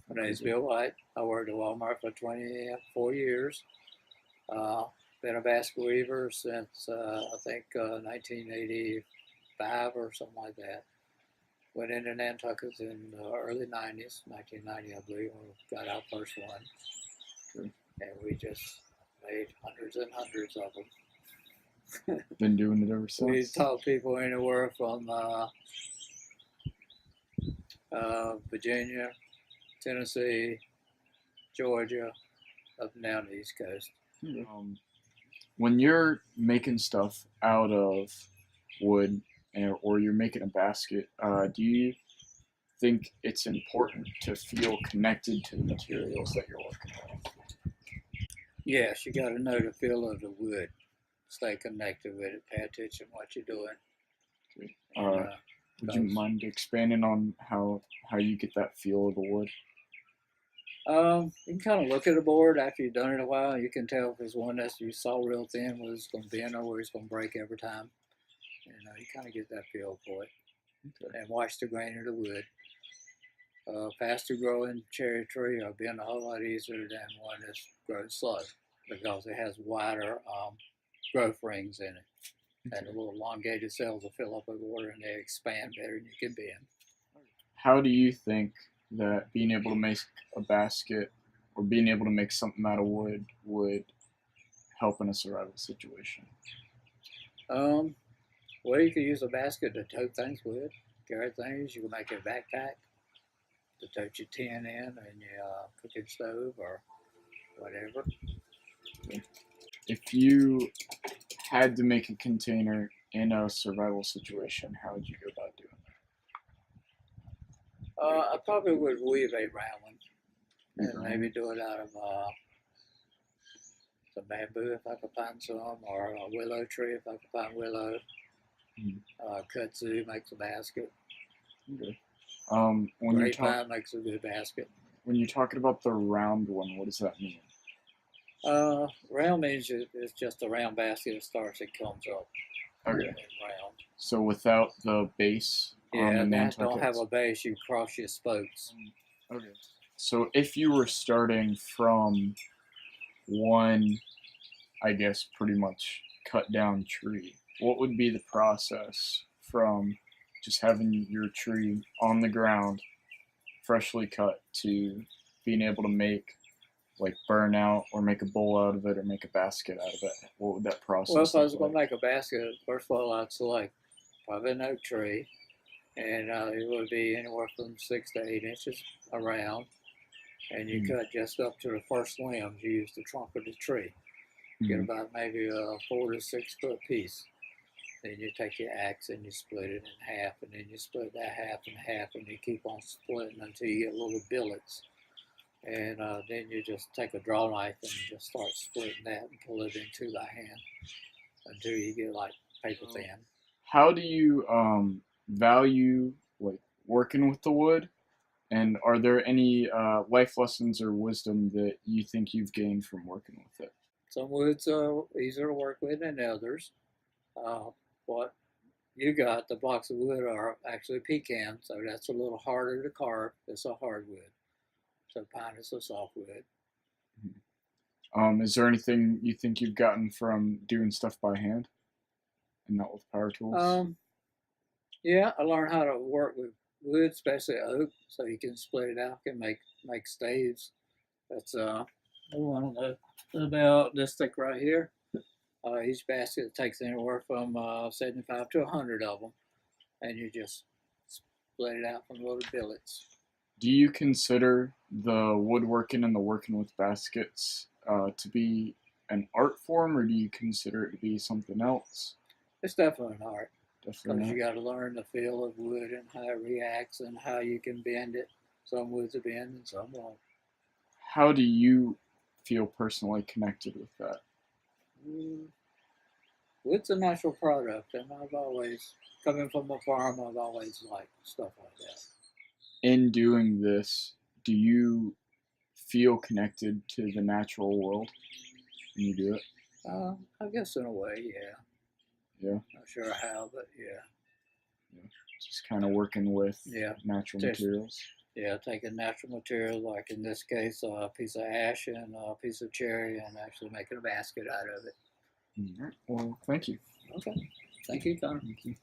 My name's Bill White. I worked at Walmart for 24 years. Been a basket weaver since I think 1985 or something like that. Went into Nantucket's in the early 90s, 1990 I believe, when we got our first one. Okay. And we just made hundreds and hundreds of them. Been doing it ever We since. taught people anywhere from Virginia, Tennessee, Georgia, up and down the East Coast. When you're making stuff out of wood or you're making a basket, do you think it's important to feel connected to the materials that you're working with? Yes, you got to know the feel of the wood. Stay connected with it. Pay attention to what you're doing. And, Would you mind expanding on how you get that feel of the wood? You can kind of look at the board after you've done it a while. You can tell if it's one that you saw real thin, whether it's going to bend or whether it's going to break every time. You kind of get that feel for it. Okay. And watch the grain of the wood. Faster growing cherry tree will bend a whole lot easier than one that's grown slow because it has wider growth rings in it. And the little elongated cells will fill up with water and they expand better than you can bend. How do you think that being able to make a basket or being able to make something out of wood would help in a survival situation? Well, you could use a basket to tote things with, carry things. You can make a backpack to tote your tin in and your cooking stove or whatever. If you had to make a container in a survival situation, how would you go about doing I probably would weave a round one and that? maybe do it out of some bamboo if I could find some, or a willow tree if I could find willow. Kudzu makes a basket. Okay. Grapevine makes a good basket. When you're talking about the round one, what does that mean? Round means it's just a round basket that starts and comes up. Okay. Round. So without the base on the that don't Nantucket. have a base. You cross your spokes. Okay. So if you were starting from one, I guess, pretty much cut down tree, what would be the process from just having your tree on the ground, freshly cut, to being able to make, like, burn out or make a bowl out of it or make a basket out of it? What would that process Well, if I was look going to like? make a basket, first of all, I'd select probably an oak tree, and it would be anywhere from 6 to 8 inches around. And you cut just up to the first limbs. You use the trunk of the tree. Get about maybe a 4 to 6 foot piece. Then you take your axe and you split it in half, and then you split that half in half, and you keep on splitting until you get little billets. And then you just take a draw knife and just start splitting that and pull it into the hand until you get like paper thin. How do you value, like, working with the wood? And are there any life lessons or wisdom that you think you've gained from working with it? Some woods are easier to work with than others. What you got, the blocks of wood are actually pecan, so that's a little harder to carve. It's a hardwood. So pine is a softwood. Is there anything you think you've gotten from doing stuff by hand and not with power tools? Yeah, I learned how to work with wood, especially oak, so you can split it out and make staves. That's one of about this thick right here. Each basket takes anywhere from 75 to 100 of them, and you just split it out from little billets. Do you consider the woodworking and the working with baskets to be an art form, or do you consider it to be something else? It's definitely an art. Definitely. Because you got to learn the feel of wood and how it reacts and how you can bend it. Some woods will bend and some won't. How do you feel personally connected with that? Wood's a natural product, and I've always, coming from a farm, I've always liked stuff like that. In doing this, do you feel connected to the natural world when you do it? I guess in a way, yeah. Yeah. Not sure how, but yeah. Just kind of working with Yeah. natural materials. Yeah, taking natural material, like in this case, a piece of ash and a piece of cherry, and actually making a basket out of it. All right. Well, thank you. Okay. Thank you, Connor. Thank you.